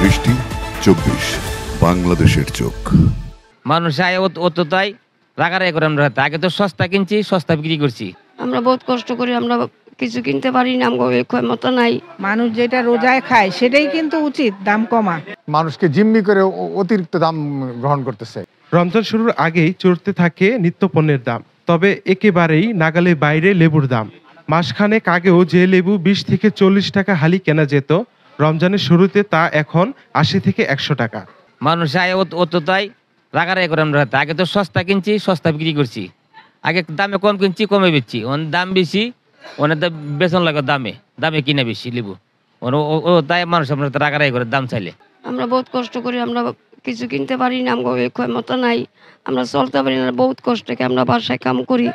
দৃষ্টি 24 বাংলাদেশের চোখ। মানুষ আয় তাই রাগারাগি করে আমরা আগে তো সস্তা কিনছি সস্তা বিক্রি করছি। আমরা বহুত কষ্ট করি, আমরা কিছু কিনতে পারি না, আমাদের ক্ষমতা নাই। মানুষ যেটা রোজায় খায় সেটাই কিন্তু উচিত দাম কমা। মানুষকে জিম্মি করে অতিরিক্ত দাম গ্রহণ করতেছে। রমজান শুরুর আগেই চড়তে থাকে নিত্যপণ্যের দাম, তবে একেবারেই নাগালের বাইরে লেবুর দাম। মাসখানেক আগেও যে লেবু 20 থেকে 40 টাকা হালি কেনা যেত, রমজানের শুরুতে তা এখন 80 থেকে 100 টাকা। মানুষ আয় তাই রাগারাগি করে আমরা আগে তো সস্তা কিনছি সস্তা বিক্রি করছি। আগে দামে কম কিনছি কমে বেচছি, ওর দাম বেশি, ওনার বেতন লাগে দামে কিনে বেশি লেবু। ও তাই মানুষ আমরা রাগারাগি করে দাম চাইলে। আমরা বহুত কষ্ট করি, আমরা কিছু কিনতে পারি না, আমাদের ক্ষমতা নাই, আমরা চলতে পারি না, বহুত কষ্ট করে আমরা বাসায় কাম করি।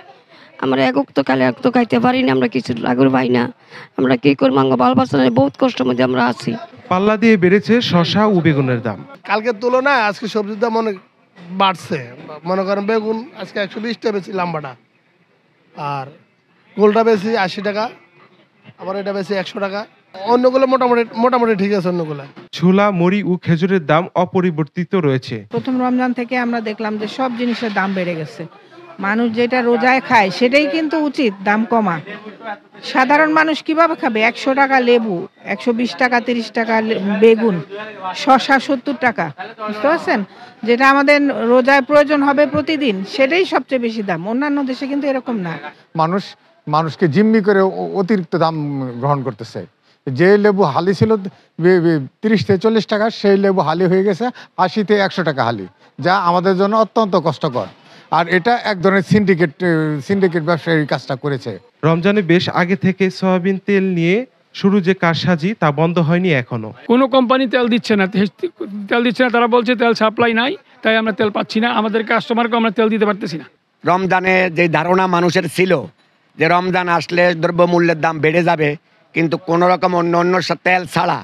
আমরা এক তো কালে এক তো খাইতে পারি না, আমরা কিছু লাগুর পাই না, আমরা কি করবো, বাল বাচ্চা বহুত কষ্টের মধ্যে আমরা আছি। পাল্লা দিয়ে বেড়েছে শসা ও বেগুনের দাম। কালকের তুলনায় আজকে সবজির দাম অনেক বাড়ছে। মনে করেন বেগুন আজকে 120 টাকা বেশি লাম্বাটা, আর গোলটা বেশি 80 টাকা, আবার এটা বেশি 100 টাকা। অন্যগুলো মোটামুটি ঠিক আছে। অন্যগুলো ছোলা, মুড়ি ও খেজুরের দাম অপরিবর্তিত রয়েছে। প্রথম রমজান থেকে আমরা দেখলাম যে সব জিনিসের দাম বেড়ে গেছে। মানুষ যেটা রোজায় খায় সেটাই কিন্তু উচিত দাম কমা। সাধারণ মানুষ কিভাবে খাবে? 100 টাকা লেবু, 120 টাকা 30 টাকা বেগুন, শসা 70 টাকা, বুঝতে পারছেন? যেটা আমাদের রোজায় প্রয়োজন হবে প্রতিদিন, সেটাই সবচেয়ে বেশি দাম। অন্যান্য দেশে কিন্তু এরকম না। মানুষকে জিম্মি করে অতিরিক্ত দাম গ্রহণ করতেছে। যে লেবু হালি ছিল 30 থেকে 40 টাকা, সেই লেবু হালি হয়ে গেছে 80 থেকে 100 টাকা হালি, যা আমাদের জন্য অত্যন্ত কষ্টকর। আর এটা এক ধরনের সিন্ডিকেট ব্যবসায়ী কাজটা করেছে। রমজানে বেশ আগে থেকে সয়াবিন তেল নিয়ে শুরু যে কারসাজি তা বন্ধ হয়নি এখনো। কোনো কোম্পানি তেল দিচ্ছে না, তারা বলছে তেল সাপ্লাই নাই, তাই আমরা তেল পাচ্ছি না, আমাদের কাস্টমারকে আমরা তেল দিতে পারতেছি না। রমজানে যে ধারণা মানুষের ছিল যে রমজান আসলে দ্রব্যমূল্যের দাম বেড়ে যাবে, কিন্তু কোনো রকম অন্য তেল ছাড়া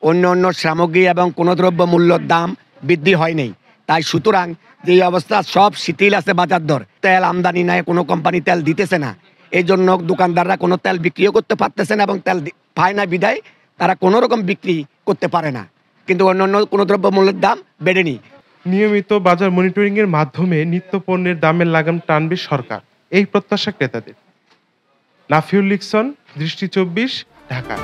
অন্য সামগ্রী এবং কোনো দ্রব্যমূল্যের দাম বৃদ্ধি হয়নি। তাই সুতরাং যে অবস্থা, সব শিথিল আছে বাজার দর, তেল আমদানি নাই, কোনো কোম্পানি তেল দিতেছে না, এই জন্য দোকানদাররা কোনো তেল বিক্রিও করতে পারতেছে না, এবং তেল পায় না বিদায় তারা কোনো রকম বিক্রি করতে পারে না। কিন্তু অন্য কোনো দ্রব্যমূল্যের দাম বেড়েনি। নিয়মিত বাজার মনিটরিং এর মাধ্যমে নিত্যপণ্যের দামের লাগাম টানবে সরকার, এই প্রত্যাশা ক্রেতাদের। নাফিউল লিকসন, দৃষ্টি 24, ঢাকা।